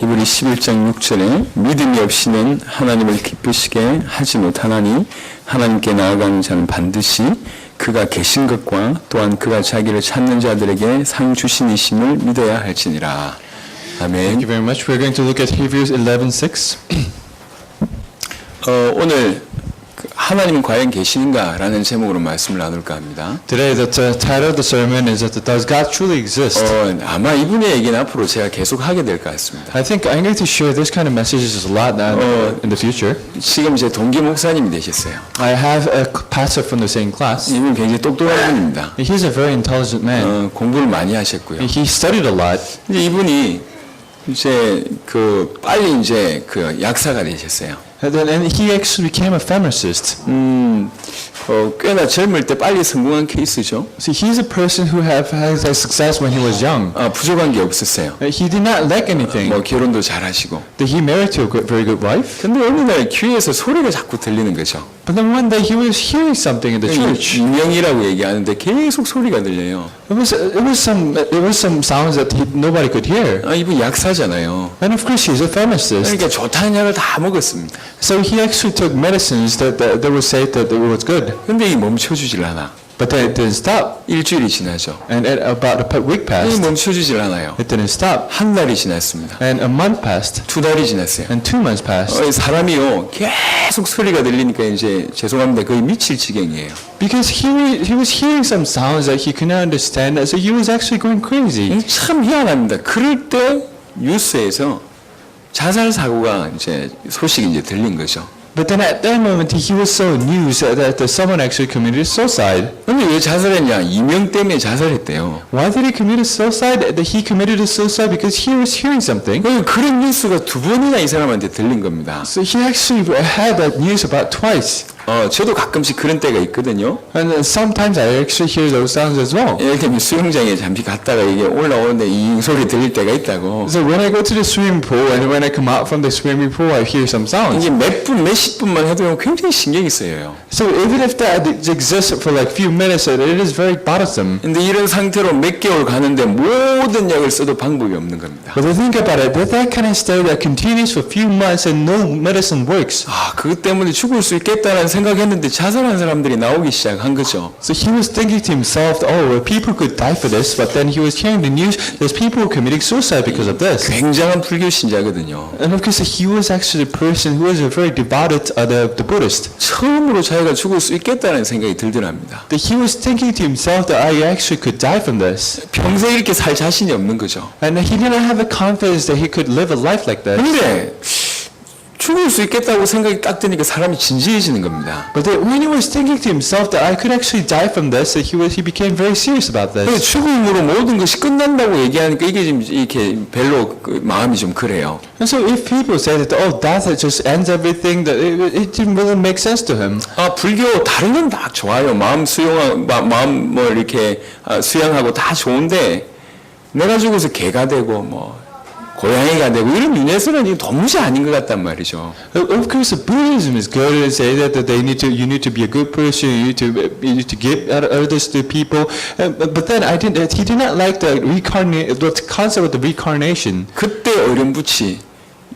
히브리 11장 6절에 믿음이 없이는 하나님을 기쁘시게 하지 못하나니 하나님께 나아가는 자는 반드시 그가 계신 것과 또한 그가 자기를 찾는 자들에게 상 주신이심을 믿어야 할지니라. 아멘. Thank you very much. We're going to look at Hebrews 11:6. 오늘 하나님 과연 계시는가라는 제목으로 말씀을 나눌까 합니다. Today, the title of the sermon is that Does God truly exist? 아마 이분의 얘기는 앞으로 제가 계속 하게 될 것 같습니다. I think I'm going to share this kind of messages a lot now in the future. 지금 제 동기 목사님이 되셨어요. I have a pastor from the same class. 이분 굉장히 똑똑한 분입니다. He's a very intelligent man. 공부를 많이 하셨고요. He studied a lot. 이제 이분이 이제 빨리 이제 약사가 되셨어요. And he actually became a pharmacist. 꽤나 젊을 때 빨리 성공한 케이스죠. See, he's a person who has success when he was young. 부족한 게 없었어요. He did not lack anything. 결혼도 잘하시고. He married to a very good wife. 근데 어느 날 귀에서 소리가 자꾸 들리는 거죠. But then one day he was hearing something in the church. 유명이라고 얘기하는데 계속 소리가 들려요. It was some sounds that nobody could hear. 이분 약사잖아요. And of course he's a pharmacist. 그러니까 좋다는 약을 다 먹었습니다. So he actually took medicines that would say that it was good. 근데 이 멈춰주질 않아. But then it didn't stop. 일주일이 지나죠. And about a week 이 passed. 멈춰주질 않아요. It didn't stop. 한 달이 지났습니다. And a month passed. 2달이 지났어요. And 2 months passed. 사람이요 계속 소리가 들리니까 이제 죄송합니다 거의 미칠 지경이에요. Because he was hearing some sounds that he could not understand, so he was actually going crazy. 참 희한합니다. 그럴 때 뉴스에서 자살 사고가 이제 소식이 이제 들린 거죠. But then at that moment he was so news that someone actually committed suicide. 근데 왜 자살했냐? 이명 때문에 자살했대요. Why did he commit suicide? That he committed a suicide because he was hearing something. 그런 뉴스가 2번이나 이 사람한테 들린 겁니다. So he actually had that news about twice. 저도 가끔씩 그런 때가 있거든요. And sometimes I actually hear those sounds as well. 예를 들면 수영장에 잠시 갔다가 이게 올라오는데 이 소리 들릴 때가 있다고. So when I go to the swimming pool and when I come out from the swimming pool, I hear some sounds. 이게 몇십 분만 해도 굉장히 신경이 쓰여요. So even if that exists for like few minutes, it is very bothersome. 근데 이런 상태로 몇 개월 가는데 모든 약을 써도 방법이 없는 겁니다. But think about it, that kind of state that continues for few months and no medicine works. 그것 때문에 죽을 수 있겠다는 생각했는데 자살한 사람들이 나오기 시작한 거죠. So he was thinking to himself, people could die for this, but then he was hearing the news, there's people committing suicide because of this. 굉장한 불교 신자거든요. And of course, he was actually a person who was a very devoted the Buddhist. 처음으로 자기가 죽을 수 있겠다는 생각이 들더랍니다. That he was thinking to himself that I actually could die from this. 평생 이렇게 살 자신이 없는 거죠. And he didn't have the confidence that he could live a life like that. 근데 죽을 수 있겠다고 생각이 딱 드니까 사람이 진지해지는 겁니다. But when he was thinking to himself that I could actually die from this, he became very serious about this. 죽음으로 모든 것이 끝난다고 얘기하니까 이게 지금 이렇게 별로 마음이 좀 그래요. And so if people say that death just ends everything, that it didn't really make sense to him. 불교 다른 건 다 좋아요. 마음 이렇게 수양하고 다 좋은데 내가 죽어서 개가 되고 고양이가 되고 이런 윤회선은 도무지 아닌 것 같단 말이죠. Of course, Buddhism is good and say that you need to be a good person, you need to give others to people. But then he did not like the concept of the reincarnation. 그때 어렴풋이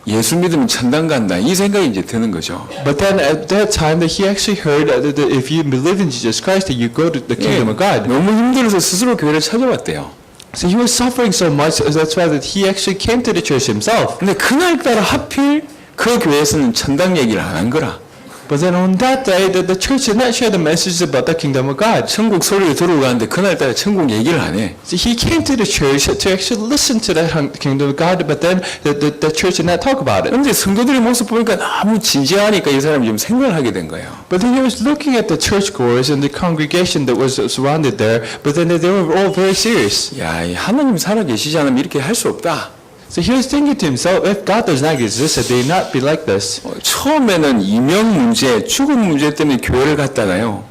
예수 믿으면 천당 간다 이 생각이 이제 드는 거죠. But then at that time that he actually heard that if you believe in Jesus Christ, that you go to the kingdom of God. 너무 힘들어서 스스로 교회를 찾아왔대요. So he was suffering so much, that's why that he actually came to the church himself. 근데 그날따라 하필 그 교회에서는 천당 얘기를 안 한 거라. But then on that day, the church did not share the message about the kingdom of God. 천국 소리를 들어가는데 그날따라 천국 얘기를 안 해. So he came to the church to actually listen to the kingdom of God, but then the church did not talk about it. 근데 성도들의 모습 보니까 너무 진지하니까 이 사람이 좀 생각을 하게 된 거예요. But then he was looking at the churchgoers and the congregation that was surrounded there, but then they were all very serious. 야, 하나님 살아 계시지 않으면 이렇게 할 수 없다. So he was thinking to himself, if God does not exist, they would not be like this. 처음에는 이명 문제, 죽음 문제 때문에 교회를 갔다가요.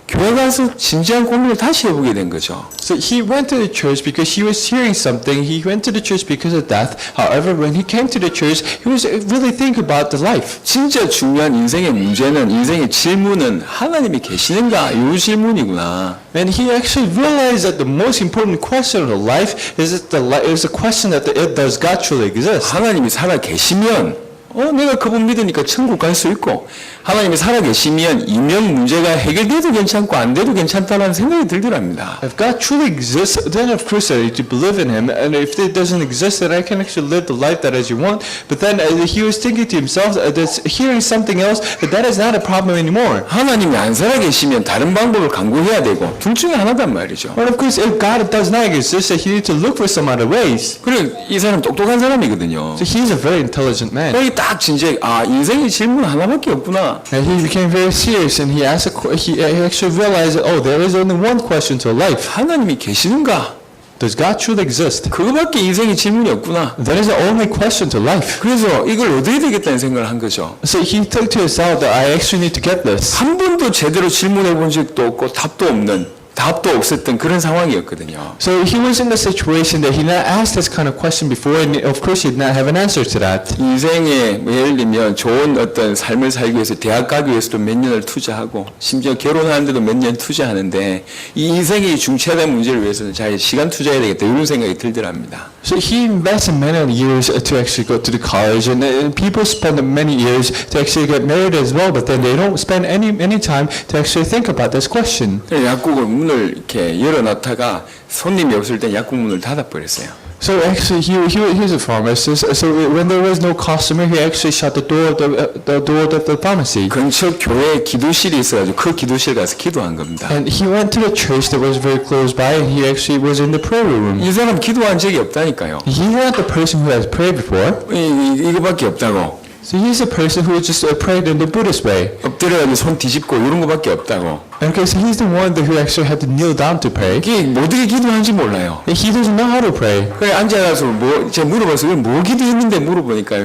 교회 가서 진지한 고민을 다시 해보게 된 거죠. So he went to the church because he was hearing something. He went to the church because of death. However, when he came to the church, he was really thinking about the life. 진짜 중요한 인생의 문제는, 인생의 질문은 하나님이 계시는가? 이 질문이구나. And he actually realized that the most important question of life is the question that does God truly exist? 하나님이 살아 계시면 내가 그분 믿으니까 천국 갈 수 있고, 하나님이 살아 계시면 이명 문제가 해결돼도 괜찮고 안 돼도 괜찮다는 생각이 들더랍니다. If God truly exists, then of course I need to believe in Him. And if it doesn't exist, then I can actually live the life that as you want. But then he was thinking to himself, that's hearing something else, that is not a problem anymore. 하나님이 안 살아 계시면 다른 방법을 강구해야 되고, 둘 중에 하나단 말이죠. But of course, if God does not exist, he needs to look for some other ways. 그리고 이 사람 똑똑한 사람이거든요. So he's a very intelligent man. 여기 딱 진짜 인생의 질문 하나밖에 없구나. And he became very serious, and he actually realized that, there is only one question to life. 하나님이 계시는가? Does God truly exist? 그거밖에 인생의 질문이 없구나. That is the only question to life. 그래서 이걸 얻어야 되겠다는 생각을 한 거죠. So he took to himself that I actually need to get this. 한 번도 제대로 질문해 본 적도 없고 답도 없었던 그런 상황이었거든요. So he was in a situation that he not asked this kind of question before, and of course he did not have an answer to that. 인생에 예를 들면 좋은 어떤 삶을 살기 위해서 대학 가기 위해서도 몇 년을 투자하고 심지어 결혼하는데도 몇 년 투자하는데 이 인생의 중차대한 문제를 위해서는 잘 시간 투자해야 되겠다 이런 생각이 들더랍니다. So he invested many years to actually go to the college, and people spend many years to actually get married as well, but then they don't spend any time to actually think about this question. 약국을 문을 이렇게 열어놨다가 손님이 없을 때 약국 문을 닫아버렸어요. So actually, he was a pharmacist. So when there was no customer, he actually shut the door of the pharmacy. 근처 교회에 기도실이 있어가지고 그 기도실 가서 기도한 겁니다. And he went to the church that was very close by, and he actually was in the prayer room. 이 사람 기도한 적이 없다니까요. He's not the person who has prayed before. 이거밖에 없다고. So he's a person who just prayed in the Buddhist way. 엎드려가지고 손 뒤집고 이런 거밖에 없다고. And okay, so he's the one who actually had to kneel down to pray. 이게 어떻게 기도하는지 몰라요. And he doesn't know how to pray. 그래 앉아가서 제가 물어봐서 뭐 기도했는데 물어보니까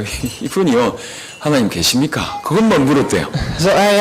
이분이요 하나님 계십니까? 그것만 물었대요. So I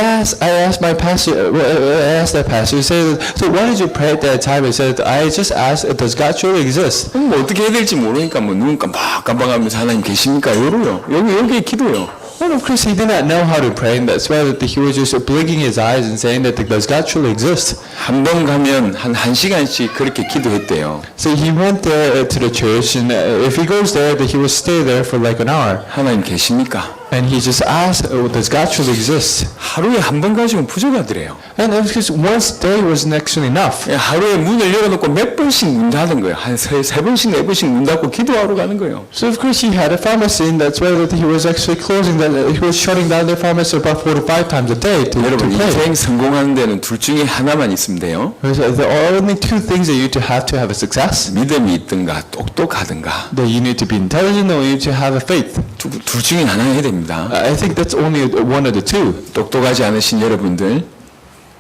asked my pastor, I asked that pastor, he said, so what did you pray at that time? He said, I just asked, does God truly exist? 뭐 어떻게 해야 될지 모르니까 뭐 눈 깜빡깜빡하면서 하나님 계십니까? 이러요. 여기에 기도요. Well, of course, he did not know how to pray, and that's why that he was just blinking his eyes and saying that does God truly exist? 한 번 가면 한 1시간씩 그렇게 기도했대요. So he went there to the church, and if he goes there, that he will stay there for like an hour. 하나님 계십니까? And he just asked, does God truly exist? 하루에 한 번 가지고는 부족하더래요. And because once a day wasn't actually enough. 하루에 문을 열어놓고 몇 번씩 문 닫은 거예요. 한 세 번씩 네 번씩 문 닫고 기도하러 가는 거예요. So of course he had a pharmacy, and that's why that he was actually closing that. He was shutting down the pharmacy about 4 to 5 times a day to 여러분 pray. 인생 성공하는 데는 둘 중에 하나만 있으면 돼요. There are only two things that you need to have a success. 믿음이 있든가 똑똑하든가 That you need to be intelligent, or you need to have a faith. 둘 중에 하나 해야 됩니다. I think that's only one of the two. 똑똑하지 않으신 여러분들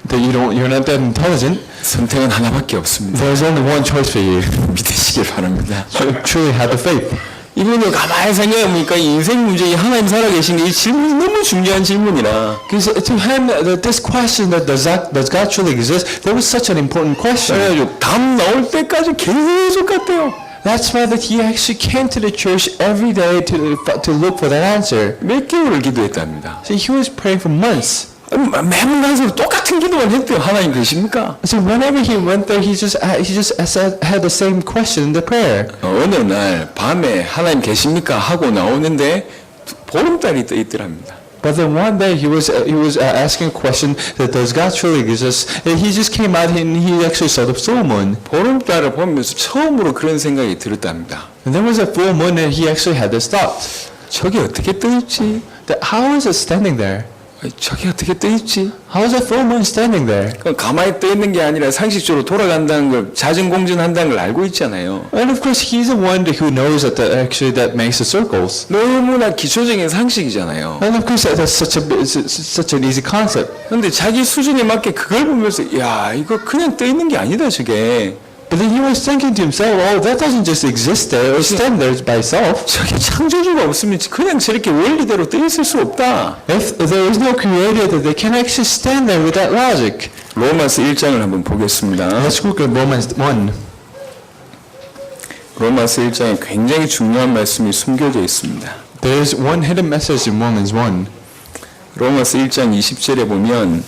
That you're not that intelligent. 선택은 하나밖에 없습니다. There's only one choice for you. 믿으시길 바랍니다. So truly have the faith. 이분을 가만히 생각해보니까 이 인생 문제, 이 하나님 살아계신 게 이 질문이 너무 중요한 질문이라. Because to him, this question that does God truly exist, that was such an important question. 그래가지고 답 나올 때까지 계속 갔대요. That's why that he actually came to the church every day to look for that answer. 몇 개월을 기도했답니다. So he was praying for months. 매번 가서 똑같은 기도만 했대요. 하나님 계십니까? So whenever he went there, he just had the same question in the prayer. 어느 날 밤에 하나님 계십니까? 하고 나오는데 보름달이 떠 있더랍니다. But then one day he was asking a question that does God truly exist? And he just came out and he actually saw the full moon. 보름달을 보면서 처음으로 그런 생각이 들었답니다. And there was a full moon, and he actually had this thought: 저게 어떻게 떠 있지? that how is it standing there? 저게 어떻게 떠 있지? How is a full moon standing there? 가만히 떠 있는 게 아니라 상식적으로 돌아간다는 걸 자전공전한다는 걸 알고 있잖아요. And of course, he's the one who knows that that makes the circles. 너무나 기초적인 상식이잖아요. And of course, that's such an easy concept. 근데 자기 수준에 맞게 그걸 보면서 야 이거 그냥 떠 있는 게 아니다 저게. But then he was thinking to himself, that doesn't just exist there or stand there by itself. 저게 창조주가 없으면 그냥 저렇게 원리대로 떠 있을 수 없다. If there is no creator, that they can actually stand there with that logic. 로마서 1장을 한번 보겠습니다. Let's look at Romans 1. 로마서 1장에 굉장히 중요한 말씀이 숨겨져 있습니다. There is one hidden message in Romans 1. 로마서 1장 20절에 보면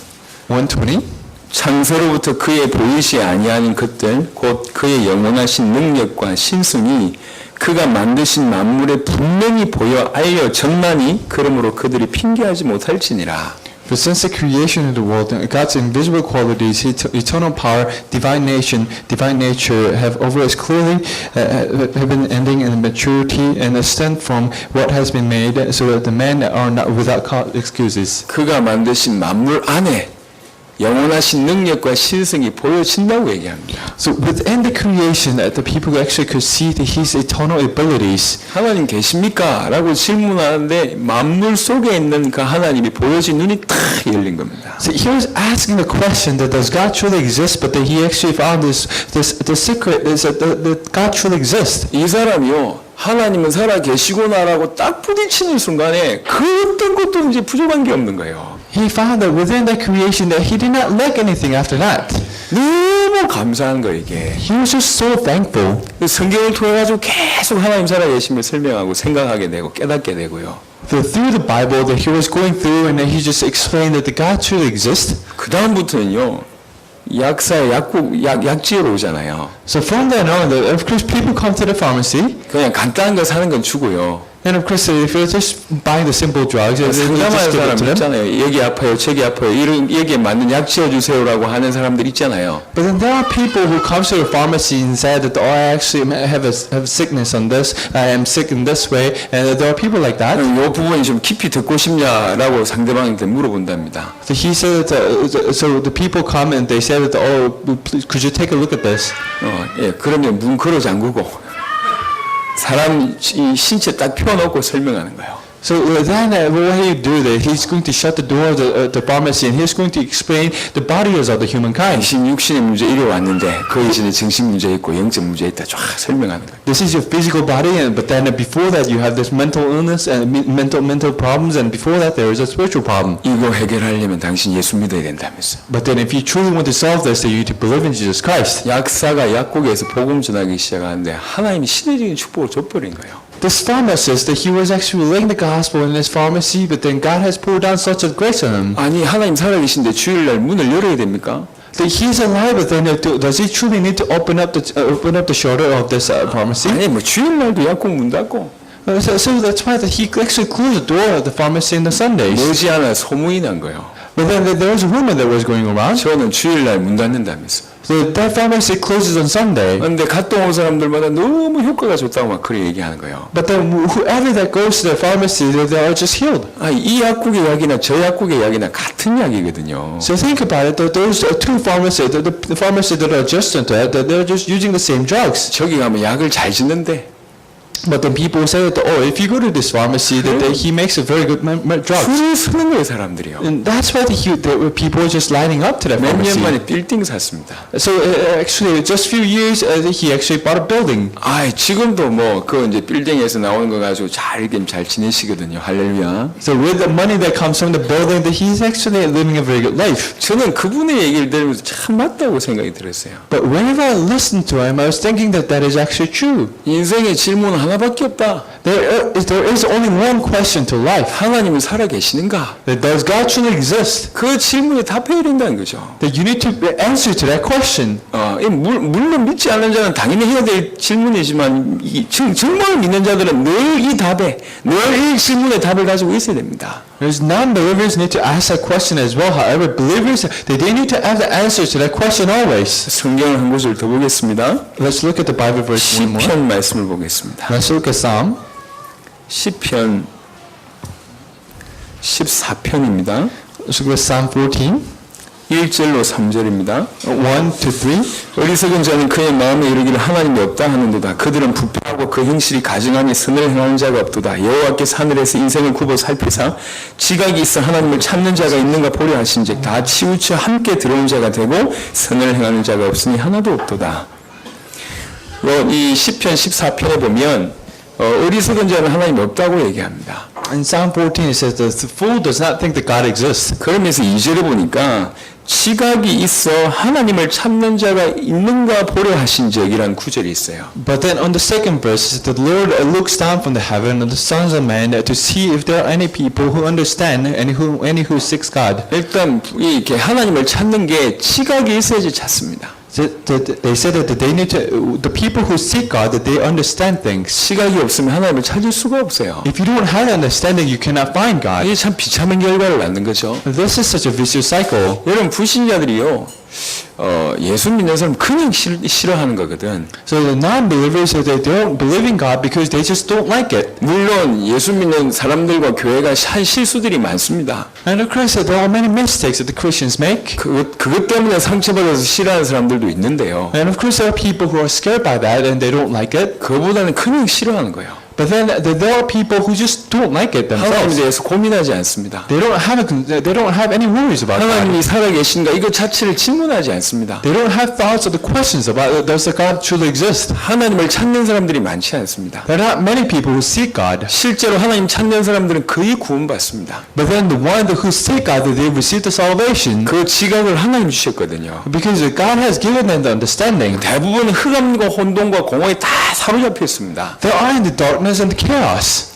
1:20. 창세로부터 그의 보이지 아니하는 것들 곧 그의 영원하신 능력과 신성이 그가 만드신 만물에 분명히 보여 알려 정나니 그러므로 그들이 핑계하지 못할지니라. For since the creation of the world, God's invisible qualities, His eternal power, divine nature have over us clearly have been ending in maturity and ascend from what has been made, so that the men are not without excuses. 그가 만드신 만물 안에 영원하신 능력과 신성이 보여진다고 얘기합니다. So within the creation, the people actually could see His eternal abilities. 하나님 계십니까? 라고 질문하는데 만물 속에 있는 그 하나님이 보여진 눈이 탁 열린 겁니다. So he was asking the question that does God truly exist, but that he actually found the secret is that God truly exists. 이 사람이요. 하나님은 살아 계시구나라고 딱 부딪히는 순간에 그 어떤 것도 이제 부족한 게 없는 거예요. He found that within that creation that he did not lack anything after that. 너무 감사한 거예요, 이게. He was just so thankful. 성경을 통해 가지고 계속 하나님 살아 계심을 설명하고 생각하게 되고 깨닫게 되고요. So through the Bible that he was going through, and then he just explained that the God truly exists. 그 다음부터는요. 약사의 약지로 오잖아요. So from then on, of course, people come to the pharmacy. 그냥 간단한 거 사는 건 주고요. And of course, if you're just buying the simple drugs, they will 상담하는 just give it 사람 to them. 있잖아요. 여기 아파요, 저기 아파요. 이런 여기에 맞는 약 지어주세요라고 하는 사람들 있잖아요. But then there are people who come to the pharmacy and say that, oh, I actually have a sickness on this, I am sick in this way, and there are people like that. 이 부분이 좀 깊이 듣고 싶냐라고 상대방한테 물어본답니다. So he said that, so the people come and they say that, oh, please, could you take a look at this? 예, 그러면 문 걸어 잠그고 사람 이 신체 딱 펴놓고 설명하는 거예요. So then what he do that he's going to shut the door of the pharmacy and he's going to explain the bodies of the humankind. 당신 육신의 문제 이리 왔는데 그 이전에 정신 문제 있고 영적 문제 있다 쫙 설명하는 거예요. This is your physical body, but then before that you have this mental illness and mental problems, and before that there is a spiritual problem. 이거 해결하려면 당신 예수 믿어야 된다면서. But then if you truly want to solve this, then you need to believe in Jesus Christ. 약사가 약국에서 복음 전하기 시작하는데 하나님이 신의적인 축복을 줘버린 거예요. This pharmacist, that he was actually laying the gospel in his pharmacy, but then God has poured down such a grace on him. 아니 하나님 살아계신데 주일날 문을 열어야 됩니까? That he's alive, but then does he truly need to open up the shutter of this pharmacy? 아니 뭐 주일날도 약국 문 닫고 So that's why that he actually closed the door of the pharmacy on the Sundays. 머지않아 소문이 난 거예요. But then there was a rumor that was going around. 저는 주일날 문 닫는다면서. So that pharmacy closes on Sunday. 그런데 갔다 온 사람들마다 너무 효과가 좋다고 막 그렇게 얘기하는 거예요. But then whoever that goes to the pharmacy, they are just healed. 이 약국의 약이나 저 약국의 약이나 같은 약이거든요. So think about it. Those two pharmacies, the pharmacies that are adjacent to it, they're just using the same drugs. 저기 가면 약을 잘 짓는데 But then people say that, oh, if you go to this pharmacy, that he makes a very good drugs. 줄을 서는 거예요 사람들이요. And that's why the people are just lining up to that 몇 년 pharmacy. 만에 빌딩 샀습니다. So actually, just few years, he actually bought a building. 지금도 뭐 그 이제 빌딩에서 나오는 거 가지고 잘 지내시거든요. 할렐루야. So with the money that comes from the building, that he's actually living a very good life. 저는 그분의 얘기를 들으면서 참 맞다고 생각이 들었어요. But whenever I listened to him, I was thinking that is actually true. 인생의 질문 하나밖에 없다. There is only one question to life. 하나님은 살아 계시는가? That does God truly exist? 그 질문에 답해야 된다는 거죠. That you need to answer to that question. 물론 믿지 않는 자는 당연히 해야 될 질문이지만 정말 믿는 자들은 늘 이 답에 늘 이 질문의 답을 가지고 있어야 됩니다. There's non-believers need to ask that question as well. However, believers they need to have the answer to that question always. 성경을 한 곳을 더 보겠습니다. Let's look at the Bible verse one more. 시편 말씀을 보겠습니다. Let's look at Psalm. 시편 14편입니다. Let's look at Psalm 14. 1절로 3절입니다. 1 to 3. 어리석은 자는 그의 마음에 이르기를 하나님이 없다 하는도다. 그들은 부패하고 그 행실이 가증하니 선을 행하는 자가 없도다. 여호와께서 하늘에서 인생을 굽어 살피사 지각이 있어 하나님을 찾는 자가 있는가 보려 하신즉 다 치우쳐 함께 들어온 자가 되고 선을 행하는 자가 없으니 하나도 없도다. 이 시편 14편에 보면 어리석은 자는 하나님이 없다고 얘기합니다. In Psalm 14 it says the fool does not think that God exists. 그러면서 2절에 보니까 지각이 있어 하나님을 찾는 자가 있는가 보려 하신 적이란 구절이 있어요. But then on the second verse, the Lord looks down from the heaven on the sons of men to see if there are any people who understand and who seeks God. 일단 이렇게 하나님을 찾는 게 지각이 있어야지 찾습니다. They said that they need to, the people who seek God, that they understand things. 지각이 없으면 하나님을 찾을 수가 없어요. If you don't have understanding, you cannot find God. 이게 참 비참한 결과를 낳는 거죠. This is such a vicious cycle. 여러분 불신자들이요, 예수 믿는 사람 그냥 싫어하는 거거든. So the non-believers, they don't believe in God because they just don't like it. 물론 예수 믿는 사람들과 교회가 한 실수들이 많습니다. And of course, there are many mistakes that the Christians make. 그것 때문에 상처받아서 싫어하는 사람들도 있는데요. And of course, there are people who are scared by that and they don't like it. 그거보다는 그냥 싫어하는 거예요. But then there are people who just don't like it 하나님에 themselves. 대해서 고민하지 않습니다. They don't have any worries about God. 하나님이 살아계신가 이거 자체를 질문하지 않습니다. They don't have thoughts or the questions about does the God truly exist. 하나님을 찾는 사람들이 많지 않습니다. There are not many people who seek God. 실제로 하나님 찾는 사람들은 거의 구원받습니다. But then the one who seek God, they receive the salvation 그 지각을 하나님 주셨거든요. because God has given them the understanding. 대부분 흑암과 혼돈과 공허에 다 사로잡혀 있습니다. They are in the darkness and the chaos.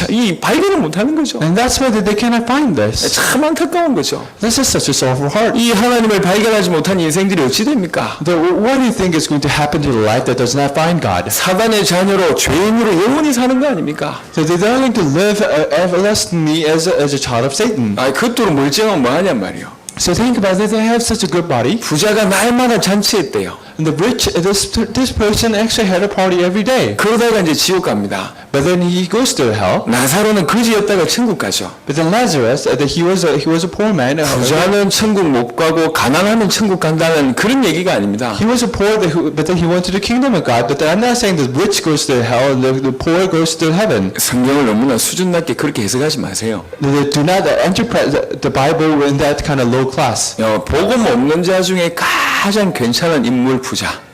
이 발견을 못하는 거죠. And that's why they cannot find this. 참 안타까운 거죠. This is such a sorrowful heart. 이 하나님을 발견하지 못한 인생들이 어찌 됩니까? What do you think is going to happen to the life that does not find God? 사단의 자녀로 죄인으로 영원히 사는 거 아닙니까? So they're going to live everlastingly as a child of Satan. 그것도 멀쩡하면 뭐하냔 말이요. So think about it, they have such a good body. 부자가 날마다 잔치했대요. And the rich, this person actually had a party every day. 그러다가 이제 지옥 갑니다. But then he goes to hell. 나사로는 거지였다가 천국 가죠. But then Lazarus, he was a poor man. 부자는 천국 못 가고 가난하면 천국 간다는 그런 얘기가 아닙니다. He was a poor, but then he went to the kingdom of God. But I'm not saying the rich goes to hell and the poor goes to heaven. 성경을 너무나 수준 낮게 그렇게 해석하지 마세요. Do not interpret the Bible in that kind of low class. 복음 없는 자 중에 가장 괜찮은 인물 부자.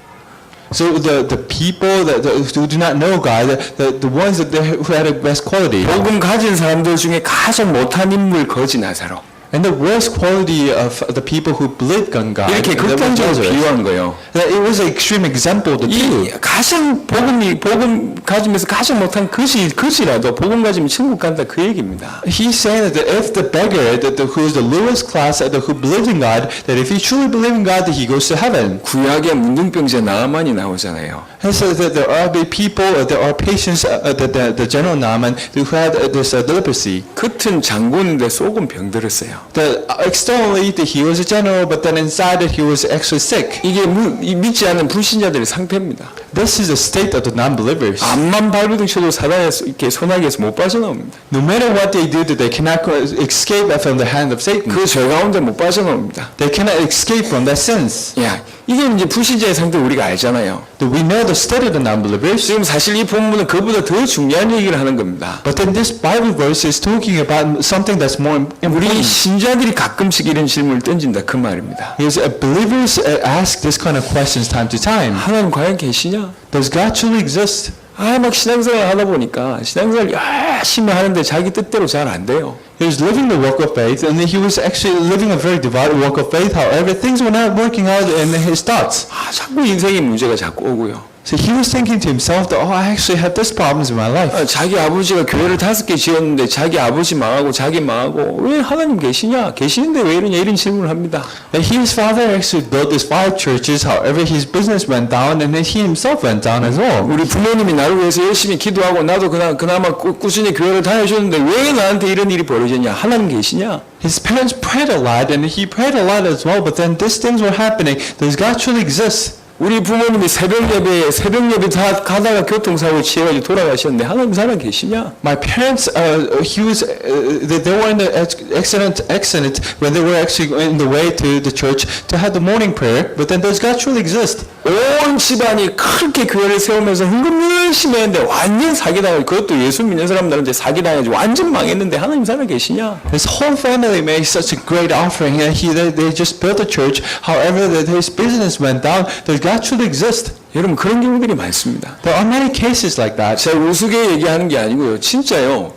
So the people who do not know God, the ones who had the best quality. 복음 가진 사람들 중에 가장 못한 인물 거지 나사로. And the worst quality of the people who believed on God. 이렇게 극단적으로 비유한 거예요. It was an extreme example to do. 이 가장 복음 가지면서 가장 못한 거지라도 복음 가지면 천국 간다 그 얘기입니다. He's saying that if the beggar, who is the lowest class, who believes in God, that if he truly believes in God, that he goes to heaven. 구약의 문둥병자 나아만이 나오잖아요. He says that there are people, there are patients, the general Naaman who had this leprosy. 겉은 장군인데 속은 병들었어요. That externally that he was a general, but then inside that he was actually sick. 이게 믿지 않는 불신자들의 상태입니다. This is the state of the non-believers. 앞만 발버둥 쳐도 사단에서 이렇게 소나기에서 못 빠져나옵니다. No matter what they do, they cannot escape from the hand of Satan. 그 죄 가운데 못 빠져나옵니다. They cannot escape from their sins. 야, 이게 이제 불신자의 상태 우리가 알잖아요. We know the state of the non-believers. 지금 사실 이 본문은 그보다 더 중요한 얘기를 하는 겁니다. But then this Bible verse is talking about something that's more 우리 important. 신자들이 가끔씩 이런 질문을 던진다 그 말입니다. Is believers ask this kind of questions time to time. 하나님 과연 계시냐? Does God truly exist? 막 신앙생활 하다 보니까 신앙생활 열심히 하는데 자기 뜻대로 잘 안 돼요. He was living the walk of faith, and he was actually living a very devout walk of faith. However, things were not working out in his thoughts. 자꾸 인생의 문제가 자꾸 오고요. So he was thinking to himself that, I actually had these problems in my life. 자기 아버지가 교회를 5개 지었는데 자기 아버지 망하고 자기 망하고 왜 하나님 계시냐? 계시는데 왜 이러냐? 이런 질문을 합니다. That his father actually built these 5 churches. However, his business went down, and then he himself went down as well. 우리 부모님이 나를 위해서 열심히 기도하고 나도 그나마 꾸준히 교회를 다녀줬는데 왜 나한테 이런 일이 벌어졌냐? 하나님 계시냐? His parents prayed a lot, and he prayed a lot as well. But then these things were happening. Does God truly exist? 우리 부모님이 새벽 예배 다 가다가 교통사고에 취해가지고 돌아가셨는데 하나님 살아 계시냐? My parents, they were in the accident when they were actually in the way to the church to have the morning prayer. But then does God truly exist? 온 집안이 그렇게 교회를 세우면서 헌금 열심히 했는데 완전 사기당하고 그것도 예수 믿는 사람들한테 사기당해가지고 완전 망했는데 하나님 살아 계시냐? His whole family made such a great offering, and they just built a church. However, his business went down. Does God truly exist? 여러분 그런 경우들이 많습니다. There are many cases like that. 제가 우스개 얘기하는 게 아니고요. 진짜요.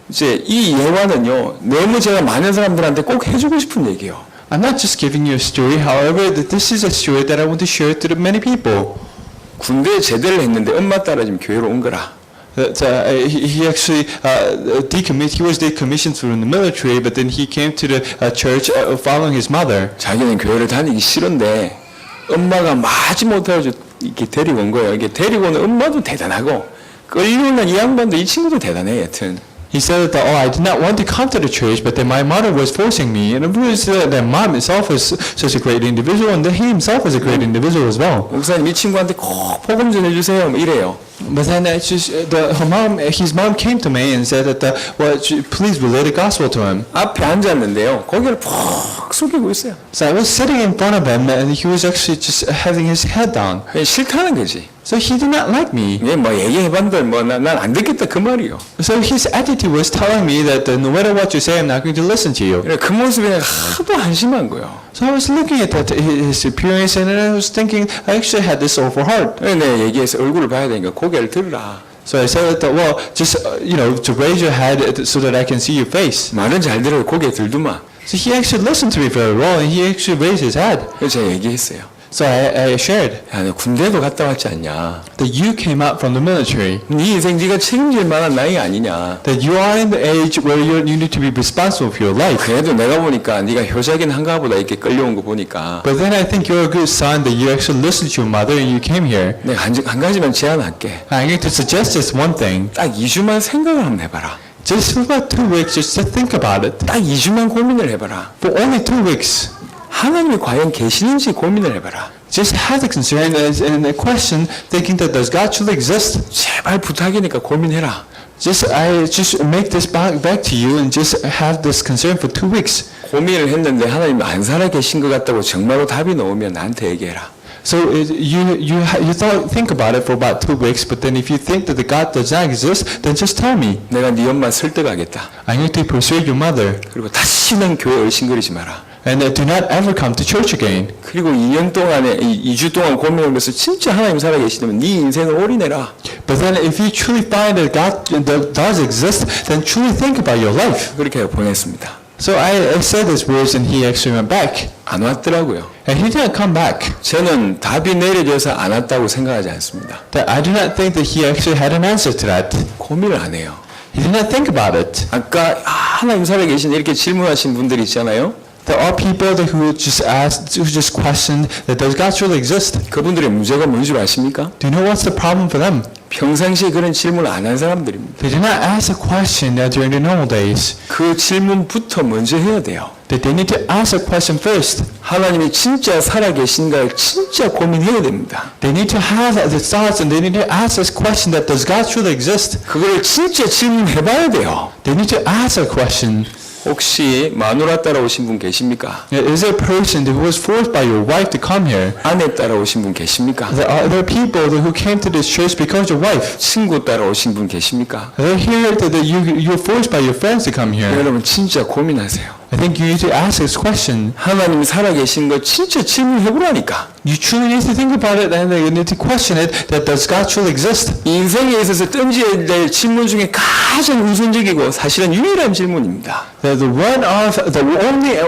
이제 이 예화는요. 너무 제가 많은 사람들한테 꼭 해주고 싶은 얘기예요. I'm not just giving you a story, however, that this is a story that I want to share to the many people. 군대에 제대를 했는데 엄마 따라 지금 교회로 온 거라. That he actually he was decommissioned from the military, but then he came to the church following his mother. 자기는 교회를 다니기 싫은데 엄마가 마지 못해가지고 이렇게 데리고 온 거예요. 이게 데리고 오는 엄마도 대단하고 끌려오는 이 양반도 이 친구도 대단해. 여튼 He said that, I did not want to come to the church, but then my mother was forcing me. And it was that mom itself was such a great individual, and that he himself was a great individual as well. 목사님 이 친구한테 꼭 복음 좀 해주세요. 뭐 이래요. But then it's just, his mom came to me and said that, please relay the gospel to him. 앞에 앉았는데요. 고개를 푹 숙이고 있어요. So I was sitting in front of him, and he was actually just having his head down. 그냥 싫다는 거지. So he did not like me. 얘 뭐 얘기해봤는데 난 안 듣겠다 그 말이요. So his attitude was telling me that no matter what you say, I'm not going to listen to you. 그 모습이 그냥 하도 한심한 거예요. So I was looking at that, his appearance, and I was thinking, I actually had this over heart. 내가 얘기해서 얼굴을 봐야 되니까 고개를 들으라. So I said that, just, to raise your head so that I can see your face. 말은 잘 들어요. 고개 들두마. So he actually listened to me very well, and he actually raised his head. 그래서 제가 얘기했어요. So I shared 야, 너 군대도 갔다 왔지 않냐? that you came out from the military, 네 인생 네가 책임질 만한 나이 아니냐? that you are in the age where you need to be responsible for your life. 그래도 내가 보니까 네가 효자긴 한가 보다 이렇게 끌려온 거 보니까 But then I think you're a good son that you actually listened to your mother and you came here. 내가 한 가지만 제안할게. I'm going to suggest just one thing. 딱 2주만 생각을 한번 해봐라. Just for about 2 weeks, just to think about it. 딱 2주만 고민을 해봐라. For only 2 weeks. 하나님이 과연 계시는지 고민을 해봐라. Just have the concern and the question, thinking that does God truly exist? 제발 부탁이니까 고민해라. Just make this back to you and just have this concern for 2 weeks. 고민을 했는데 하나님 안 살아 계신 것 같다고 정말로 답이 나오면 나한테 얘기해라. So think about it for about 2 weeks, but then if you think that the God does not exist, then just tell me. 내가 네 엄마 설득하겠다. I'm going to persuade your mother, 그리고 다시는 교회 얼씬거리지 마라. and do not ever come to church again. 그리고 2년 동안에 2주 동안 고민하면서 진짜 하나님 살아 계시다면 네 인생을 올인해라. But then if you truly find that God does exist, then truly think about your life. 그렇게 보냈습니다. So I said these words, and he actually went back. 안 왔더라고요. And he didn't come back. 저는 답이 내려져서 안 왔다고 생각하지 않습니다. That I do not think that he actually had an answer to that. 고민을 안 해요. He did not think about it. 아까 하나님 살아 계신 이렇게 질문하신 분들이 있잖아요. There are people who just questioned that does God truly exist? 그분들의 문제가 뭔지 아십니까? Do you know what's the problem for them? 평상시에 그런 질문을 안 한 사람들입니다. They did not ask a question during the normal days. 그 질문부터 먼저 해야 돼요. That they need to ask a question first. 하나님이 진짜 살아 계신가를 진짜 고민해야 됩니다. They need to have the thoughts, and they need to ask this question that does God truly exist? 그걸 진짜 질문해봐야 돼요. They need to ask a question. 혹시 마누라 따라오신 분 계십니까? Is there a person who was forced by your wife to come here? 아내 따라오신 분 계십니까? Are there people who came to this church because your wife? 친구 따라오신 분 계십니까? Are they here that you're forced by your friends to come here? 여러분 진짜 고민하세요. I think you need to ask this question. 하나님이 살아계신 거 진짜 질문해보라니까. You truly need to think about it, and you need to question it, that does God truly exist? 인생에 있어서 던져야 될 질문 중에 가장 우선적이고 사실은 유일한 질문입니다. The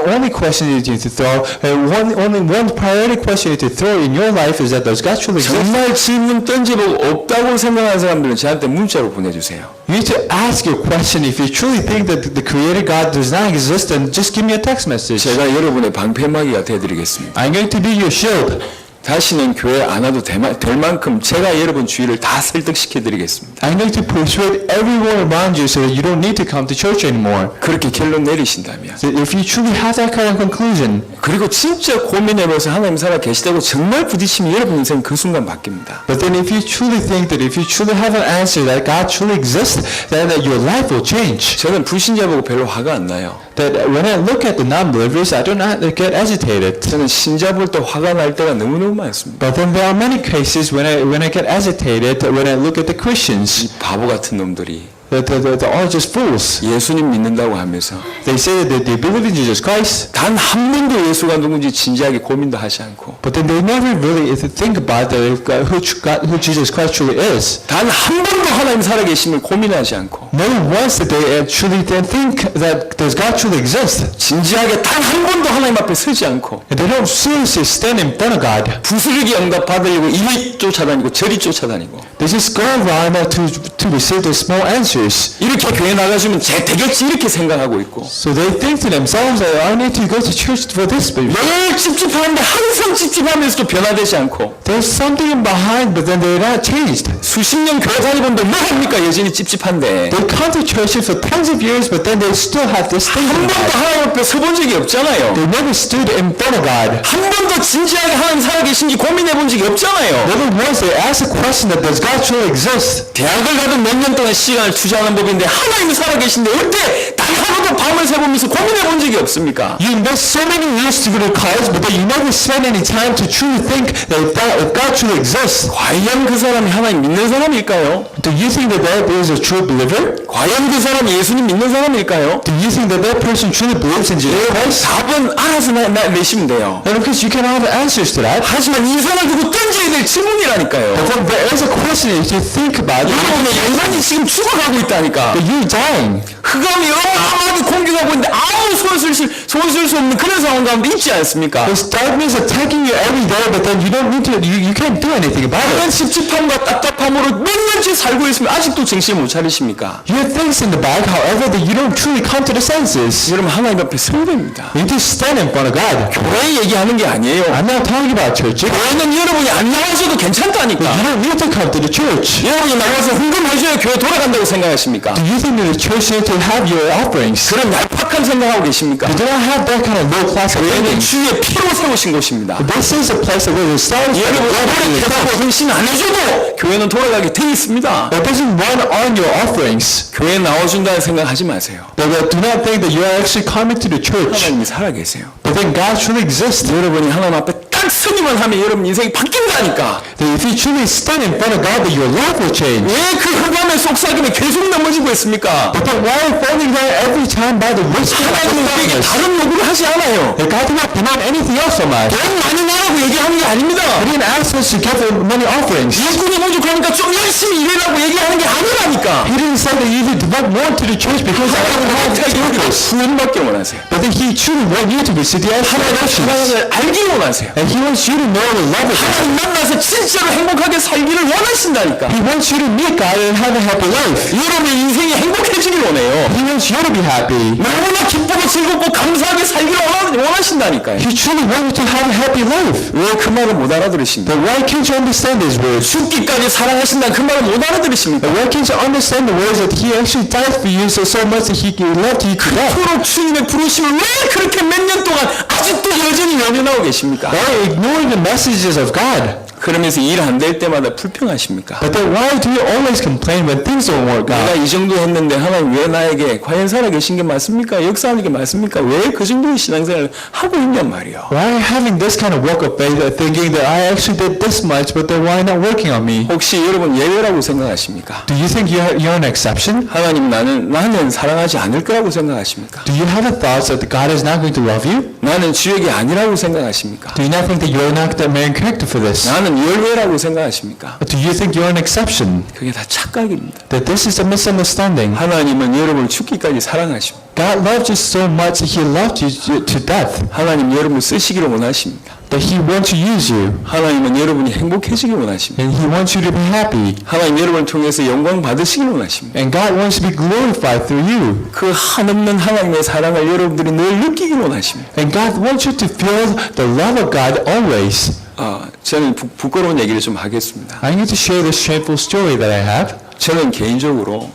only question you need to throw, only one priority question you need to throw in your life is that does God truly exist? 정말 질문 던져보고 없다고 생각하는 사람들은 저한테 문자로 보내주세요. You need to ask your question. If you truly think that the Creator God does not exist, then just give me a text message. 제가 여러분의 방패막이가 되어드리겠습니다. I'm going to be your shield. 다시는 교회 안 와도 될 만큼 제가 여러분 주위를 다 설득시켜드리겠습니다. I'm going to persuade everyone around you so that you don't need to come to church anymore. 그렇게 결론 내리신다면. So if you truly have that kind of conclusion, 그리고 진짜 고민해봐서 하나님 살아 계시다고 정말 부딪히면 여러분 인생 그 순간 바뀝니다. but then if you truly think that if you truly have an answer that God truly exists, then that your life will change. 저는 불신자 보고 별로 화가 안 나요. That when I look at the non-believers, I do not get agitated. 저는 신자 볼 때 화가 날 때가 너무너무 많습니다. But then there are many cases when I get agitated when I look at the Christians. 이 바보 같은 놈들이 They're all just fools. 예수님 믿는다고 하면서 They say that they believe in Jesus Christ, 단 한 번도 예수가 누군지 진지하게 고민도 하지 않고 but then they never really think about who Jesus Christ truly is. 단 한 번도 하나님 살아계심을 고민하지 않고 Never once that they truly then think that does God truly exist. 진지하게 단 한 번도 하나님 앞에 서지 않고 And they don't seriously stand in front of God. 부스러기 응답 받으려고 이리 쫓아다니고 저리 쫓아다니고 They just go around to receive the small answers. 이렇게 교회 나가주면 되겠지 이렇게 생각하고 있고 So they think to themselves that I need to go to church for this. But 늘 찝찝하는데 항상 찝찝하면서도 변화되지 않고 there's something behind, but then they're not changed. 수십 년 교회 다니는데 뭐 합니까 여전히 찝찝한데 They come to church for tens of years, but then they still have this thing. 한 번도 하나님 앞에 서본 적이 없잖아요. They never stood in front of God. 한 번도 진지하게 하나님 살아계신지 고민해 본 적이 없잖아요. Never once they ask the question that does God truly exist? 대학을 가도 몇 년 동안 시간을 투자하는 법인데 하나님이 살아계신데 어때 단 하루도 밤을 새보면서 고민해 본 적이 없습니까? You invest so many years to go to college, but then you never spend any time to truly think that if God truly exists. 과연 그 사람이 하나님 믿는 사람일까요? Do you think that that is a true believer? 과연 그 사람이 예수님 믿는 사람일까요? Do you think that that person truly believes in Jesus Christ? 답은 알아서 내시면 돼요. And because you can have answers to that. 하지만 인생을 두고 던져야 될 질문이라니까요. But then there is a question that you think about. 여러분의 인생이 지금 죽어가고 있다니까. That you're dying. 흑암이 어마어마하게 공격하고 있는데 아무 손 쓸 수 없는 그런 상황 가운데 있지 않습니까? There's darkness attacking you every day, but then you don't need to. You can't do anything about 그런 it. 찝찝함과 답답함으로 몇 년째 살고 있으면 아직도 정신 못 차리십니까? You have things in the bag, however, that you don't truly come to the senses. 여러분 하나님 앞에 서야 됩니다. You need to stand in front of God. 교회 얘기하는 게 아니에요. I'm not talking about church. You 교회는 여러분이 안 나와셔도 괜찮다니까. don't need to come to the church. 여러분이 나와서 헌금해줘야 교회 돌아간다고 생각하십니까? Do you think that the church need to have your offerings? 그런 얄팍한 생각하고 계십니까? You do not have that kind of low class of 교회는 thinking. 주의 피로 세우신 곳입니다. This is a place where the stars 여러분 노력해서 헌신 안 해줘도 교회는 돌아가게 돼 있습니다. It doesn't run on your offerings. 교회 나와준다는 생각하지 마세요. But do not think that you are actually coming to the church. 하나님이 살아계세요. But then God truly exists. 여러분이 하나님 앞에 딱 서기만 하면 여러분 인생이 바뀐다니까. That if you truly stand in front of God, that your life will change. 왜 그 흑암에 속삭임에 계속 넘어지고 있습니까? But then why are you falling down every time by the whisper of 하나님은 우리에게 darkness? 다른 요구를 하지 않아요. That God did not demand anything else from us. 돈 많이 내라고 얘기하는 게 아닙니다. He didn't ask us to give him money offerings. 일꾼이 부족하니까 좀 열심히 일하라고 얘기하는 게 아니라니까. He didn't say that you need to devote more to the church because I don't have to do this. 후원받기 원하세요. But then he truly wants you to receive the aspirations. 하나님을 알기 원하세요. And he wants you to know the love of God. 하나님 만나서 진짜로 행복하게 살기를 원하신다니까. He wants you to meet God and have a happy life. 여러분의 인생이 행복해지길 원해요. He wants you to be happy. 너무나 기쁘고 즐겁고 감사하게 살기를 원하신다니까요. He truly wants you to have a happy life. 왜 그 말을 못 알아들으십니까? But why can't you understand these words? 죽기까지 사랑하신다는 그 말을 못 알아들으십니까? But why can't you understand the words that he actually died for you so much that he loved you to death? 그토록 주님의 부르심을 왜 그렇게 몇 년 동안 아직도 여전히 연연하고 계십니까? Why ignoring the messages of God? 그러면서 일 안 될 때마다 불평하십니까? But then why do you always complain when things don't work 내가 out? 이 정도 했는데 하나님 왜 나에게 과연 살아계신 게 맞습니까? 역사하는 게 맞습니까? 왜 그 정도의 신앙생활을 하고 있냔 말이요. Why having this kind of walk of faith thinking that I actually did this much, but then why not working on me? 혹시 여러분 예외라고 생각하십니까? Do you think you're an exception? 하나님 나는 사랑하지 않을 거라고 생각하십니까? Do you have a thought that God is not going to love you? 나는 주역이 아니라고 생각하십니까? Do you not think that you're not the main character for this? 나는 열외라고 생각하십니까? Do you think you're an exception? 그게 다 착각입니다. That this is a misunderstanding? 하나님은 여러분을 죽기까지 사랑하십니다. God loved you so much that He loved you to death. 하나님 여러분을 쓰시기를 원하십니다. That He wants to use you. 하나님은 여러분이 행복해지길 원하십니다. And He wants you to be happy. 하나님 여러분을 통해서 영광 받으시길 원하십니다. And God wants to be glorified through you. 그 한없는 하나님의 사랑을 여러분들이 늘 느끼길 원하십니다. And God wants you to feel the love of God always. 저는 부끄러운 얘기를 좀 하겠습니다. I need to share this shameful story that I have. 저는 개인적으로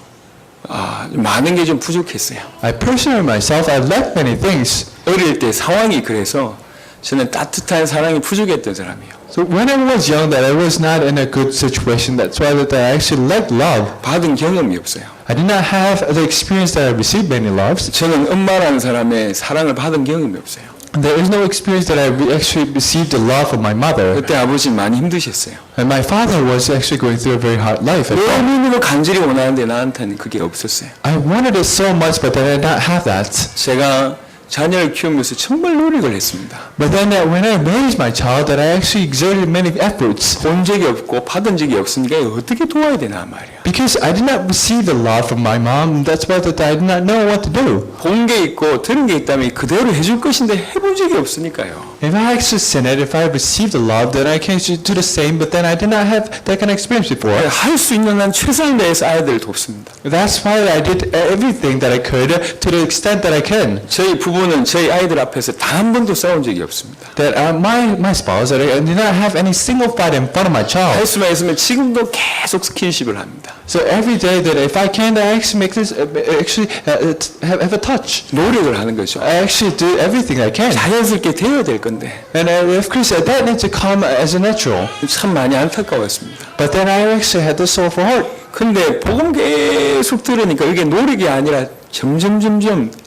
많은 게 좀 부족했어요. I personally myself, I lacked many things. 어릴 때 상황이 그래서 저는 따뜻한 사랑이 부족했던 사람이에요. So when I was young, that I was not in a good situation. That's why that I actually lacked love. 받은 경험이 없어요. I did not have the experience that I received many loves. 저는 엄마라는 사람의 사랑을 받은 경험이 없어요. There is no experience that I actually received the love of my mother. 그때 아버지 많이 힘드셨어요. And my father was actually going through a very hard life. 너무너무 간절히 원하는데 나한테는 그게 없었어요. I wanted it so much, but then I did not have that. 제가 자녀를 키우면서 정말 노력을 했습니다. But then when I raised my child, that I actually exerted many efforts. 본 적이 없고 받은 적이 없으니까 어떻게 도와야 되나 말이에요. Because I did not receive the love from my mom, that's why that I did not know what to do. 본 게 있고 들은 게 있다면 그대로 해줄 것인데 해본 적이 없으니까요. If I actually sin it, if I received the love, then I can do the same, but then I did not have that kind of experience before. 할 수 있는 한 최선을 다해서 아이들을 돕습니다. That's why I did everything that I could to the extent that I can. 저희 부부는 저희 아이들 앞에서 단 한 번도 싸운 적이 없습니다. That my spouse, that I did not have any single fight in front of my child. 할 수만 있으면 지금도 계속 스킨십을 합니다. So every day that if I can, I actually make this, have a touch. 노력을 하는 거죠. I actually do everything I can. 자연스럽게 되어야 될 건데 And of course, that needs to come as a natural. 참 많이 안타까웠습니다. But then I actually had the soulful heart. 근데 복음 계속 들으니까 이게 노력이 아니라 점점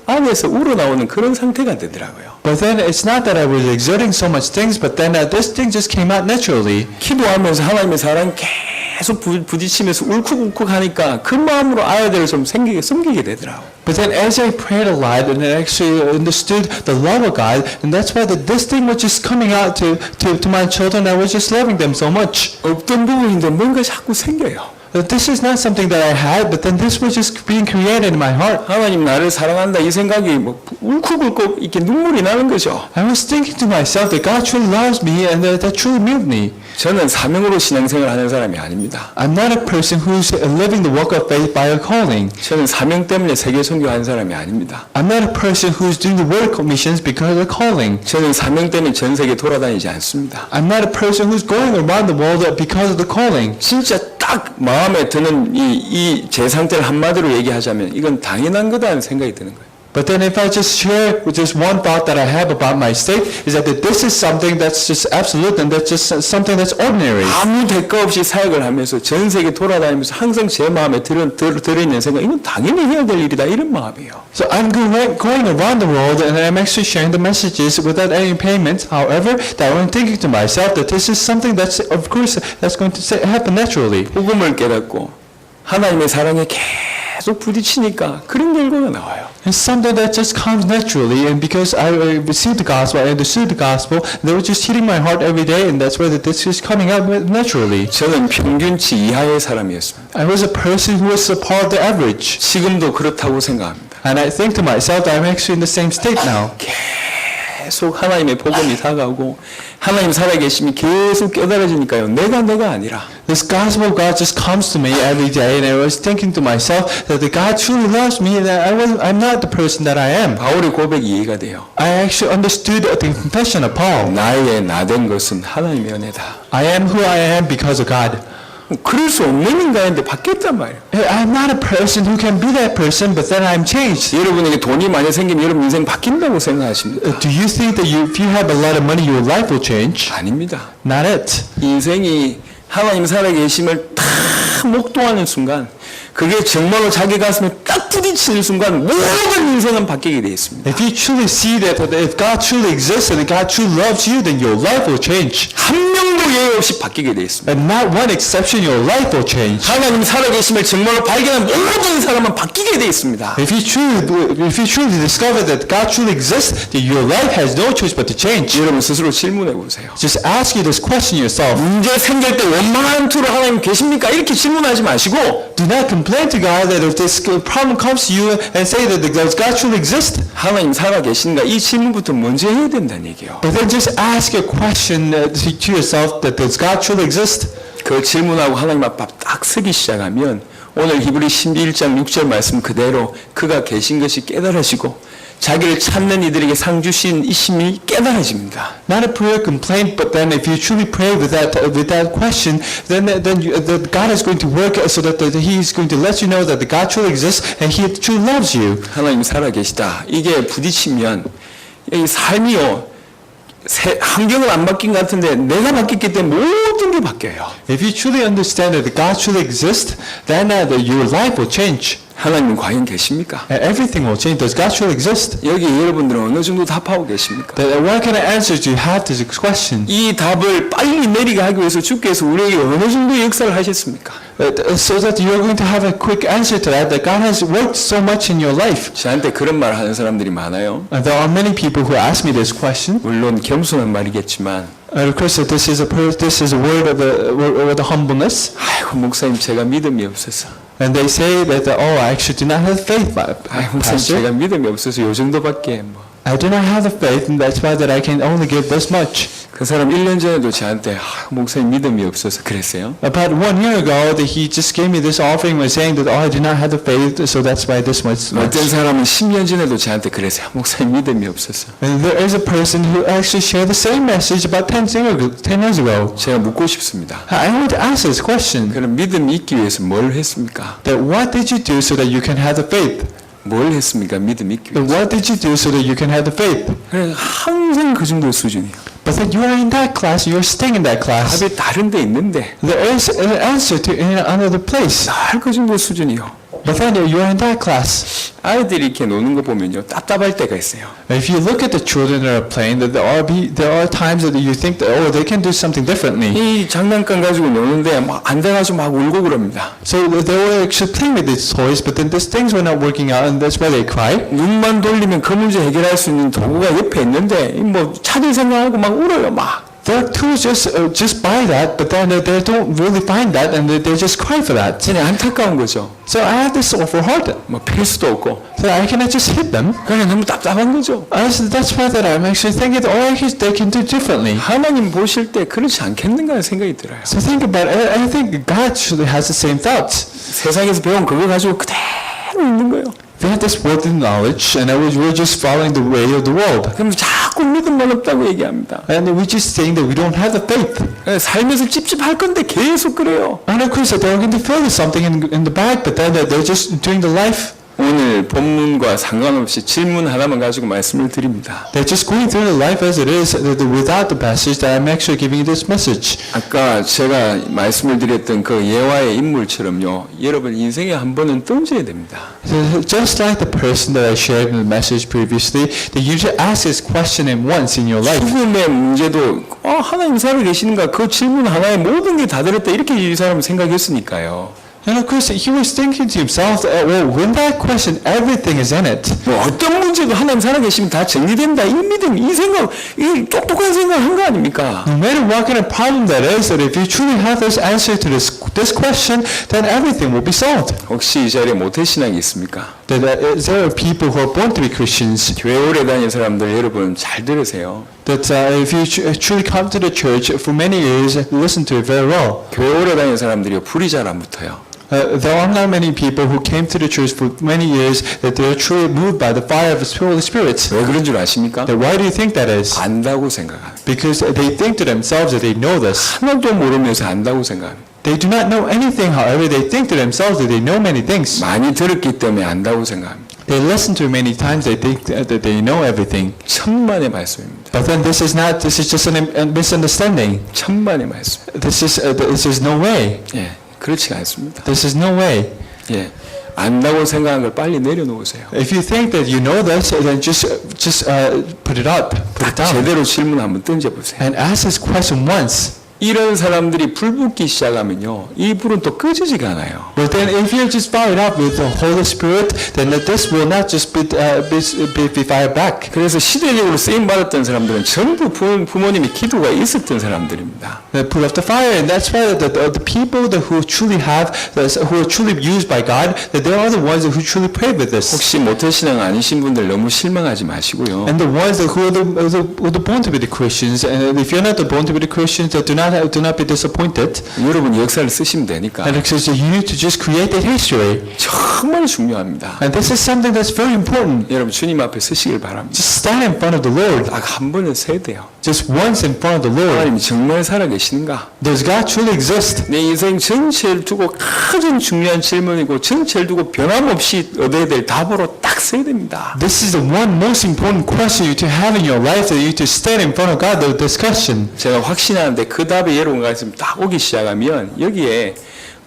안에서 우러나오는 그런 상태가 되더라고요. But then it's not that I was exerting so much things, but then this thing just came out naturally. 기도하면서 하나님의 사랑 계속 부딪히면서 울컥울컥 하니까 그 마음으로 아이들을 좀 섬기게 되더라고요. But then as I prayed a lot and I actually understood the love of God, and that's why this thing was just coming out to my children. I was just loving them so much. 없던 부분인데 뭔가 자꾸 생겨요. This is not something that I had, but then this was just being created in my heart. 하나님 나를 사랑한다 이 생각이 뭐 울컥울컥 이렇게 눈물이 나는 거죠. I was thinking to myself that God truly loves me and that truly moved me. 저는 사명으로 신앙생활을 하는 사람이 아닙니다. I'm not a person who's living the walk of faith by a calling. 저는 사명 때문에 세계 선교하는 사람이 아닙니다. I'm not a person who's doing the work of missions because of calling. 저는 사명 때문에 전 세계 돌아다니지 않습니다. I'm not a person who's going around the world because of the calling. 진짜 딱 마음에 드는 이 제 상태를 한마디로 얘기하자면 이건 당연한 거다는 생각이 드는 거예요. But then if I just share with just one thought that I have about my state is that this is something that's just absolute and that's just something that's ordinary. 아무 대가 없이 사역을 하면서 전 세계 돌아다니면서 항상 제 마음에 들어있는 생각 이건 당연히 해야 될 일이다 이런 마음이에요. So I'm going around the world and I'm actually sharing the messages without any payment. However, that I'm thinking to myself that this is something that's of course that's going to happen naturally. 복음을 깨닫고 하나님의 사랑에 계속 부딪히니까 그런 결과가 나와요. It's something that just comes naturally, and because I received the gospel, I understood the gospel, they were just hitting my heart every day, and that's why this is coming out naturally. 저는 평균치 이하의 사람이었습니다. I was a person who was a part of the average, 지금도 그렇다고 생각합니다. and I think to myself that I'm actually in the same state now. 계속 하나님의 복음이 다가오고 하나님 살아계심이 계속 깨달아지니까요. 내가 아니라 This gospel of God just comes to me every day, and I was thinking to myself that the God truly loves me, and that I'm not the person that I am. 바울의 고백이 이해가 돼요. I actually understood the confession of Paul. 나의 나된 것은 하나님의 은혜다. I am who I am because of God. 그럴 수 없는 인간인데 바뀌었단 말이에요. I'm not a person who can be that person, but then I'm changed. 여러분에게 돈이 많이 생기면 여러분 인생 바뀐다고 생각하십니까? Do you think that if you have a lot of money, your life will change? 아닙니다. Not it. 인생이 하나님 살아계심을 다 목도하는 순간 그게 정말로 자기 가슴에 딱 부딪히는 순간 모든 인생은 바뀌게 되어 있습니다. If you truly see that if God truly exists and God truly loves you, then your life will change. 한 명도 예외 없이 바뀌게 되어 있습니다. And not one exception, your life will change. 하나님 살아계심을 정말로 발견한 모든 사람은 바뀌게 되어 있습니다. If you truly discover that God truly exists, then your life has no choice but to change. 여러분 스스로 질문해 보세요. Just ask you this question yourself. 문제 생길 때 원망한 투로 하나님 계십니까? 이렇게 질문하지 마시고 Do not complain to God that if this problem comes to you and say that does God truly exist? 하나님 살아계신가? 이 질문부터 먼저 해야 된다는 얘기예요. But then just ask a question to yourself that does God truly exist? 그 질문하고 하나님 앞에 딱 서기 시작하면 오늘 히브리 11장 6절 말씀 그대로 그가 계신 것이 깨달아지고 자기를 찾는 이들에게 상 주신 이심이 깨달아집니다. Not a prayer complaint, but then if you truly pray with that question, then God is going to work so that He is going to let you know that the God truly exists and He truly loves you. 하나님 살아계시다. 이게 부딪히면 이 삶이요. 환경은 안 바뀐 것 같은데 내가 바뀌기 때문에 모든 게 바뀌어요. If you truly understand that God truly exists, then your life will change. 하나님은 과연 계십니까? Everything will change. Does God truly exist? 여기 여러분들은 어느 정도 답하고 계십니까? What kind of answers do you have to this question? 이 답을 빨리 내리게 하기 위해서 주께서 우리에게 어느 정도 역사를 하셨습니까? So that you're going to have a quick answer to that God has worked so much in your life. 저한테 그런 말 하는 사람들이 많아요. There are many people who ask me this question. 물론 겸손한 말이겠지만 Of course, this is a word of the humbleness. 아이고 목사님 제가 믿음이 없어서 And they say that, I actually do not have faith, 목사님 Pastor. 제가 믿음이 없어서 요 정도밖에 뭐. I do not have the faith, and that's why that I can only give this much. 그 사람 1년 전에도 저한테 목사님 믿음이 없어서 그랬어요. About 1 year ago, that he just gave me this offering was saying that, I do not have the faith, so that's why this much. 어떤 사람은 10년 전에도 저한테 그랬어요. 목사님 믿음이 없어서. And there is a person who actually shared the same message about 10 years ago. 제가 묻고 싶습니다. I want to ask this question. 그럼 믿음이 있기 위해서 뭘 했습니까? That what did you do so that you can have the faith? 뭘 했습니까? 믿음이 있기 That 위해서. what did you do so that you can have the faith? 그래서 항상 그 정도 수준이에요. But then you are in that class, you are staying in that class. 답이 다른 데 있는데 There is an answer to in another place. 늘 그 정도 수준이요. But then you are in that class. 아이들이 이렇게 노는 거 보면요. 답답할 때가 있어요. If you look at the children that are playing, that there are times that you think that they can do something differently. 이 장난감 가지고 노는데 막 안 돼가지고 막 울고 그럽니다. So they were actually playing with these toys, but then these things were not working out, and that's why they cry. 눈만 돌리면 그 문제 해결할 수 있는 도구가 옆에 있는데 뭐 찾을 생각하고 막 울어요 막. Their tools just buy that, but then they don't really find that, and they just cry for that. 쟤네 안타까운 거죠. So I have this awful heart. 뭐 필 수도 없고. So I cannot just hit them. 그냥 너무 답답한 거죠. So that's why that I'm actually thinking that they can do differently. 하나님 보실 때 그렇지 않겠는가 하는 생각이 들어요. So think about it. I think God truly has the same thoughts. 세상에서 배운 그거 가지고 그대로 있는 거예요. We had this worldly knowledge, and we're just following the way of the world. 그럼 자꾸 믿음만 없다고 얘기합니다. And we're just saying that we don't have the faith. 살면서 찝찝할 건데 계속 그래요. And of course, they're going to feel something in the back, but then they're just doing the life. 오늘 본문과 상관없이 질문 하나만 가지고 말씀을 드립니다. They're just going through the life as it is, without the passage that I'm actually giving you this message. 아까 제가 말씀을 드렸던 그 예화의 인물처럼요. 여러분 인생에 한 번은 던져야 됩니다. So just like the person that I shared in the message previously, that you should ask this question in once in your life. 죽음의 문제도 하나님 살아계시는가 그 질문 하나에 모든 게 다 들었다 이렇게 이 사람은 생각했으니까요. And of course, he was thinking to himself, well, when that question, everything is in it. 뭐 어떤 문제도 하나님 살아계시면 다 정리된다. 이 믿음, 이 생각, 이 똑똑한 생각 한 거 아닙니까? No matter what kind of problem that is, that if you truly have this answer to this question, then everything will be solved. 혹시 이 자리에 모태신앙이 있습니까? That there are people who are born to be Christians. 교회 오래 다니는 사람들 여러분 잘 들으세요. That if you truly come to the church for many years, listen to it very well. 교회 오래 다니는 사람들이 불이 잘 안 붙어요. There are not many people who came to the church for many years that they are truly moved by the fire of the Holy Spirit. 왜 그런 줄 아십니까? That why do you think that is? 안다고 생각합니다. Because they think to themselves that they know this. 하나도 모르면서 안다고 생각합니다. They do not know anything, however, they think to themselves that they know many things. 많이 들었기 때문에 안다고 생각합니다. They listen to it many times, they think that they know everything. 천만의 말씀입니다. But then this is just a misunderstanding. 천만의 말씀. This is no way. 예, 그렇지가 않습니다. This is no way. 예, 안다고 생각한 걸 빨리 내려놓으세요. If you think that you know this, then just put it up, put it down, 제대로 질문 한번 던져보세요. and ask this question once. 이런 사람들이 불 붙기 시작하면요, 이 불은 또 꺼지지가 않아요. But then if you just fire it up with the Holy Spirit, then this will not just be fired back. 그래서 시대적으로 쓰임 받았던 사람들은 전부 부모님이 기도가 있었던 사람들입니다. They put up the fire, and that's why the people who truly who are truly used by God, that they are the ones who truly prayed with this. 혹시 모태신앙 아니신 분들 너무 실망하지 마시고요. And the ones who are born to be the Christians, and if you're not born to be the Christians, that do not be disappointed. 여러분 역사를 쓰시면 되니까. And it says that you need to just create that history. 정말 중요합니다. And this is something that's very important. 여러분 주님 앞에 서시길 바랍니다. Just stand in front of the Lord. 딱 한 번은 서야 돼요. Just once in front of the Lord. 하나님이 정말 살아계시는가? Does God truly exist? 내 인생 전체를 두고 가장 중요한 질문이고 전체를 두고 변함없이 얻어야 될 답으로 딱 서야 됩니다. This is the one most important question you to have in your life, that you to stand in front of God, the discussion. 제가 확신하는데 그 답이 여러분과 있으면 딱 오기 시작하면 여기에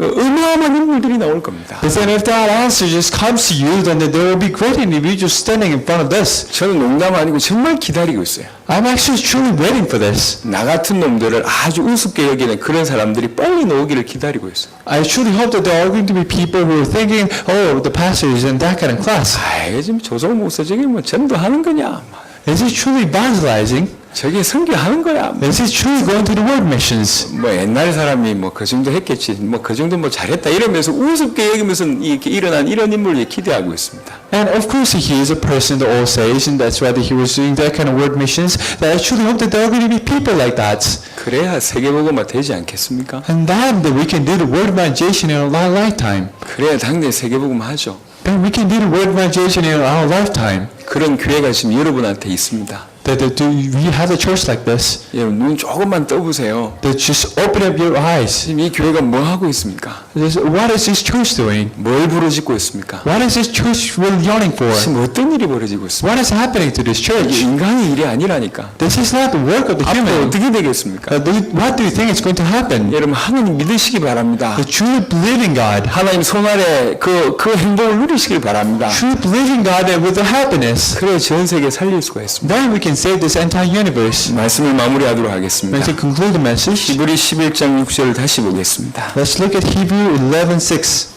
어마어마한 인물들이 나올 겁니다. But then if that answer just comes to you, then there will be great individuals standing in front of this. 저는 농담 아니고 정말 기다리고 있어요. I'm actually truly waiting for this. 나 같은 놈들을 아주 우습게 여기는 그런 사람들이 빨리 나오기를 기다리고 있어요. I truly hope that there are going to be people who are thinking, oh, the pastor is in that kind of class. 아, 지금 조성 목사 저게 뭐 전도하는 거냐? Is he truly evangelizing? 저게 선교하는 거야? Is he truly going to the word missions? 뭐 옛날 사람이 뭐 그 정도 했겠지, 뭐 그 정도 뭐 잘했다 이러면서 우습게 여기면서 이렇게 일어난 이런 인물을 기대하고 있습니다. And of course he is a person that all says, and that's why he was doing that kind of word missions. That I truly hope that there are going to be people like that. 그래야 세계복음화 되지 않겠습니까? And then that we can do the word evangelization in our lifetime. 그래야 당연히 세계복음 하죠. Then we can do the word evangelization in our lifetime. 그런 기회가 지금 여러분한테 있습니다. That we have a church like this. 여러분 눈 조금만 떠보세요. That just open up your eyes. 지금 이 교회가 뭐 하고 있습니까? What is this church doing? 뭘 부르짖고 있습니까? What is this church really yearning for? 지금 어떤 일이 벌어지고 있습니까? What is happening to this 이게 church? 인간의 일이 아니라니까. This is not the work of the 앞으로 human. 어떻게 되겠습니까? What do you think is going to happen? 여러분 하나님 믿으시기 바랍니다. The truly believing God. 하나님 손 아래 그 행복을 누리시길 바랍니다. Truly believing God and with the happiness. 그래 전 세계 살릴 수가 있습니다. Then we can save this entire universe. 말씀을 마무리하도록 하겠습니다. And to conclude the message, 히브리 11장 6절을 다시 보겠습니다. let's look at Hebrew 11:6.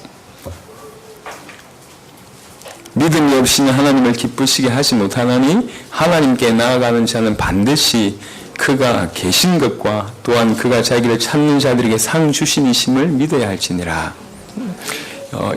믿음이 없이는 하나님을 기쁘시게 하지 못하나니 하나님께 나아가는 자는 반드시 그가 계신 것과 또한 그가 자기를 찾는 자들에게 상 주신이심을 믿어야 할지니라.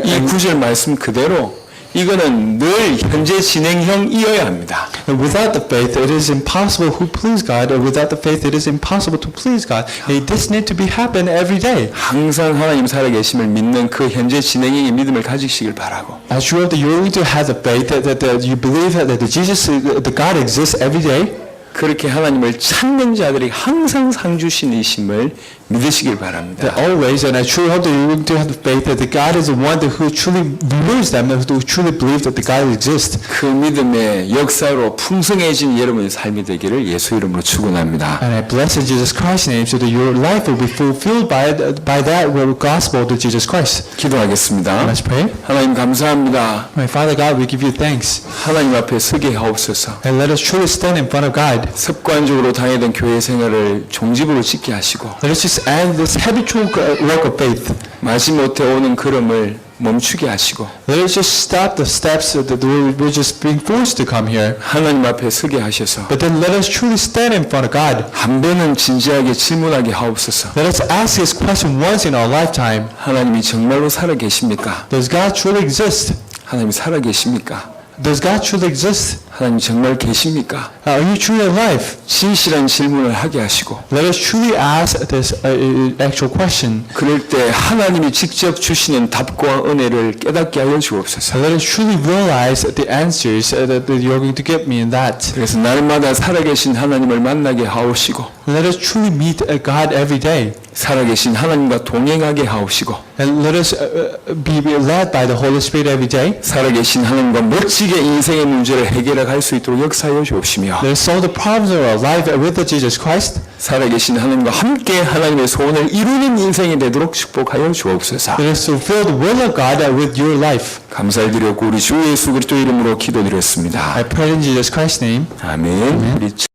이 구절 말씀 그대로 이거는 늘 현재 진행형이어야 합니다. And without the faith, it is impossible to please God. Or without the faith, it is impossible to please God. This needs to be happen every day. 항상 하나님 살아계심을 믿는 그 현재 진행형의 믿음을 가지시길 바라고. As you are going to have the faith that you believe that the God exists every day. 그렇게 하나님을 찾는 자들이 항상 상 주신이심을 믿으시길 바랍니다. That always, and I truly hope that you're going to have the faith that the God is the one who truly removes them, who truly believe that the God exists. 그 믿음의 역사로 풍성해진 여러분의 삶이 되기를 예수 이름으로 축원합니다. And I bless in Jesus Christ's name so that your life will be fulfilled by that gospel to Jesus Christ. 기도하겠습니다. Let's pray. 하나님 감사합니다. My Father God, we give you thanks. 하나님 앞에 서게 하옵소서. And let us truly stand in front of God. 습관적으로 다니던 교회 생활을 종집으로 짓게 하시고 Let us just end this habitual work of faith. 마지못해 오는 걸음을 멈추게 하시고 Let us just stop the steps that we're just being forced to come here. 하나님 앞에 서게 하셔서 But then let us truly stand in front of God. 한 번은 진지하게 질문하게 하옵소서. Let us ask this question once in our lifetime. 하나님이 정말로 살아 계십니까? Does God truly exist? 하나님 살아 계십니까? Does God truly exist? 하나님 정말 계십니까? Are you truly alive? 진실한 질문을 하게 하시고 Let us truly ask this actual question. 그럴 때 하나님이 직접 주시는 답과 은혜를 깨닫게 하여 주옵소서. Let us truly realize the answers that you're going to give me in that. 그래서 날마다 살아계신 하나님을 만나게 하옵시고 Let us truly meet God every day. 살아계신 하나님과 동행하게 하옵시고 And let us be led by the Holy Spirit every day. 살아계신 하나님과 멋지게 인생의 문제를 해결할 수 있도록 역사하여 주옵시며 Let us solve the problems of our life with Jesus Christ. 살아계신 하나님과 함께 하나님의 소원을 이루는 인생이 되도록 축복하여 주옵소서. Let us fulfill the will of God with your life. 감사드렸고 우리 주 예수 그리스도 이름으로 기도드렸습니다. I pray in Jesus Christ's name. 아멘. 우리